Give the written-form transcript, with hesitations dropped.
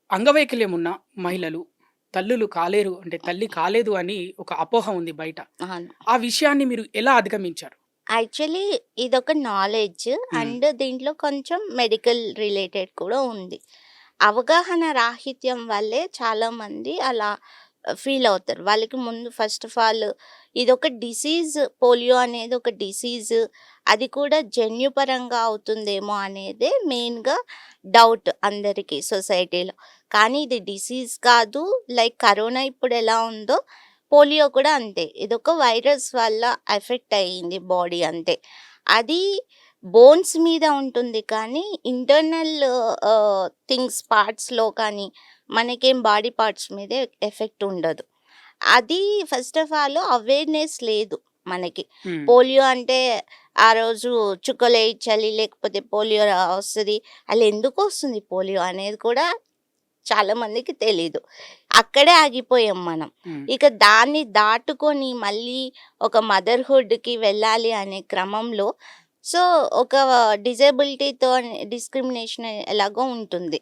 అంగవైకల్యం ఉన్న మహిళలు తల్లులు కాలేరు అంటే తల్లి కాలేదు అని ఒక అపోహ ఉంది బయట. అవును. ఆ విషయాన్ని మీరు ఎలా అధిగమించారు? యాక్చువల్లీ ఇదొక నాలెడ్జ్ హ్మ్. అండ్ దీంట్లో కొంచెం మెడికల్ రిలేటెడ్ కూడా ఉంది. అవగాహన రాహిత్యం వల్లే చాలామంది అలా ఫీల్ అవుతారు. వాళ్ళకి ముందు ఫస్ట్ ఆఫ్ ఆల్ ఇదొక డిసీజ్, పోలియో అనేది ఒక డిసీజ్. అది కూడా జన్యుపరంగా అవుతుందేమో అనేదే మెయిన్‌గా డౌట్ అందరికీ సొసైటీలో. కానీ ఇది డిసీజ్ కాదు. లైక్ కరోనా ఇప్పుడెలా ఉందో పోలియో కూడా అంతే. ఇదొక వైరస్ వల్ల ఎఫెక్ట్ అయ్యింది బాడీ అంతే. అది బోన్స్ మీద ఉంటుంది కానీ ఇంటర్నల్ థింగ్స్ పార్ట్స్‌లో కానీ మనకేం బాడీ పార్ట్స్ మీద ఎఫెక్ట్ ఉండదు. అది ఫస్ట్ ఆఫ్ ఆల్ అవేర్‌నెస్ లేదు మనకి. హ్మ్. పోలియో అంటే ఆ రోజు చుక్కలేయించాలి లేకపోతే పోలియో వస్తది. అలా ఎందుకొస్తుంది పోలియో అనేది కూడా చాలా మందికి తెలీదు. అక్కడే ఆగిపోయాం మనం. హ్మ్. ఇక దాన్ని దాటుకొని మళ్ళీ ఒక మదర్‌హుడ్‌కి వెళ్ళాలి అనే క్రమంలో సో, ఒక డిజేబిలిటీతో డిస్క్రిమినేషన్ ఎలాగో ఉంటుంది.